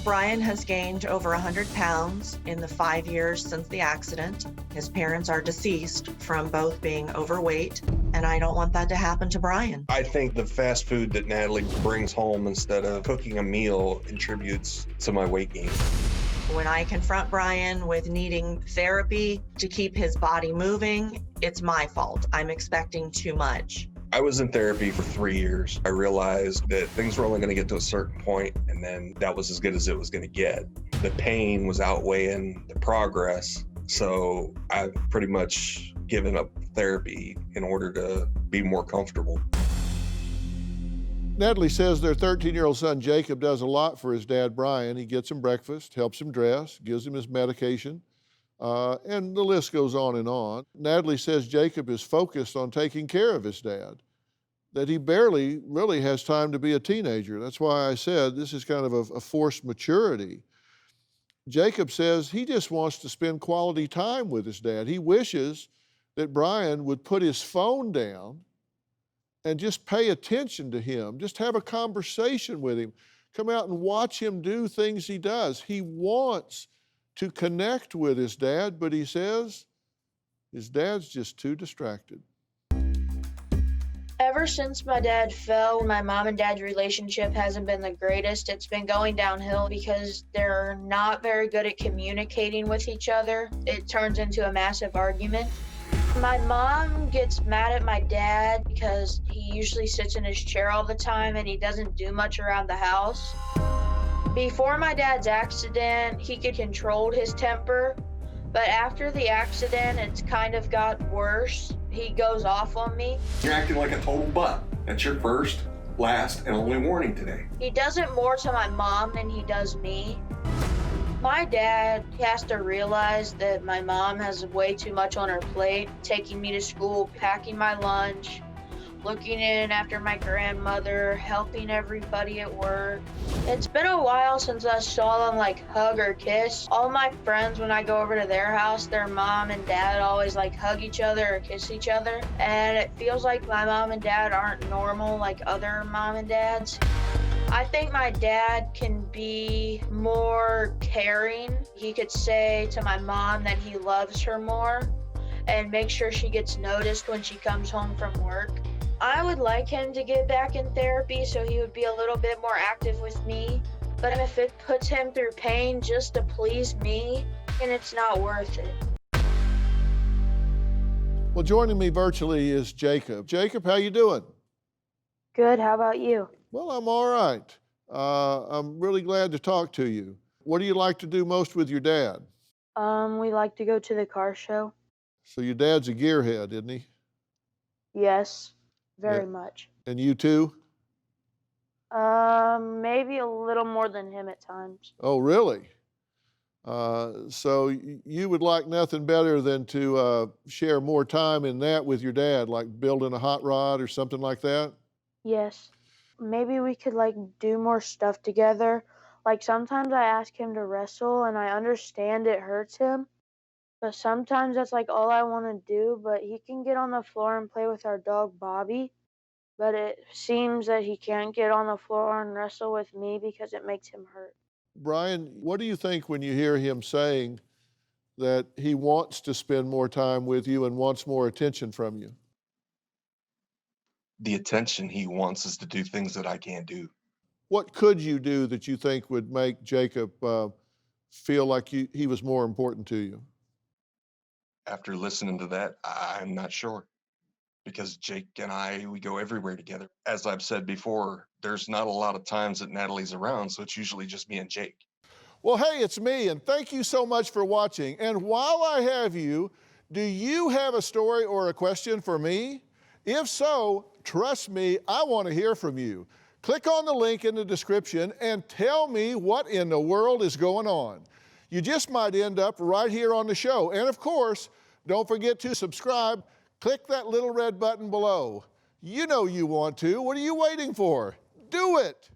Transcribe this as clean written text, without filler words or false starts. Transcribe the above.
Brian has gained over 100 pounds in the 5 years since the accident. His parents are deceased from both being overweight, and I don't want that to happen to Brian. I think the fast food that Natalie brings home instead of cooking a meal contributes to my weight gain. When I confront Brian with needing therapy to keep his body moving, it's my fault. I'm expecting too much. I was in therapy for 3 years. I realized that things were only going to get to a certain point, and then that was as good as it was going to get. The pain was outweighing the progress, so I've pretty much given up therapy in order to be more comfortable. Natalie says their 13-year-old son Jacob does a lot for his dad Brian. He gets him breakfast, helps him dress, gives him his medication, and the list goes on and on. Natalie says Jacob is focused on taking care of his dad, that he barely really has time to be a teenager. That's why I said this is kind of a forced maturity. Jacob says he just wants to spend quality time with his dad. He wishes that Brian would put his phone down and just pay attention to him, just have a conversation with him, come out and watch him do things he does. He wants to connect with his dad, but he says his dad's just too distracted. Ever since my dad fell, my mom and dad's relationship hasn't been the greatest. It's been going downhill because they're not very good at communicating with each other. It turns into a massive argument. My mom gets mad at my dad because he usually sits in his chair all the time and he doesn't do much around the house. Before my dad's accident, he could control his temper, but after the accident, it's kind of got worse. He goes off on me. You're acting like a total butt. That's your first, last, and only warning today. He does it more to my mom than he does me. My dad has to realize that my mom has way too much on her plate, taking me to school, packing my lunch, looking in after my grandmother, helping everybody at work. It's been a while since I saw them hug or kiss. All my friends, when I go over to their house, their mom and dad always hug each other or kiss each other. And it feels like my mom and dad aren't normal like other mom and dads. I think my dad can be more caring. He could say to my mom that he loves her more and make sure she gets noticed when she comes home from work. I would like him to get back in therapy so he would be a little bit more active with me. But if it puts him through pain just to please me, then it's not worth it. Well, joining me virtually is Jacob. Jacob, how you doing? Good, how about you? Well, I'm all right. I'm really glad to talk to you. What do you like to do most with your dad? We like to go to the car show. So your dad's a gearhead, isn't he? Yes, very Yeah. much. And you too? Maybe a little more than him at times. Oh, really? So you would like nothing better than to share more time in that with your dad, like building a hot rod or something like that? Yes. Maybe we could do more stuff together. Sometimes I ask him to wrestle and I understand it hurts him. But sometimes that's all I want to do, but he can get on the floor and play with our dog Bobby. But it seems that he can't get on the floor and wrestle with me because it makes him hurt. Brian, what do you think when you hear him saying that he wants to spend more time with you and wants more attention from you? The attention he wants is to do things that I can't do. What could you do that you think would make Jacob feel like he was more important to you? After listening to that, I'm not sure. Because Jake and I, we go everywhere together. As I've said before, there's not a lot of times that Natalie's around, so it's usually just me and Jake. Well, hey, it's me, and thank you so much for watching. And while I have you, do you have a story or a question for me? If so, trust me, I want to hear from you. Click on the link in the description and tell me what in the world is going on. You just might end up right here on the show. And of course, don't forget to subscribe. Click that little red button below. You know you want to. What are you waiting for? Do it.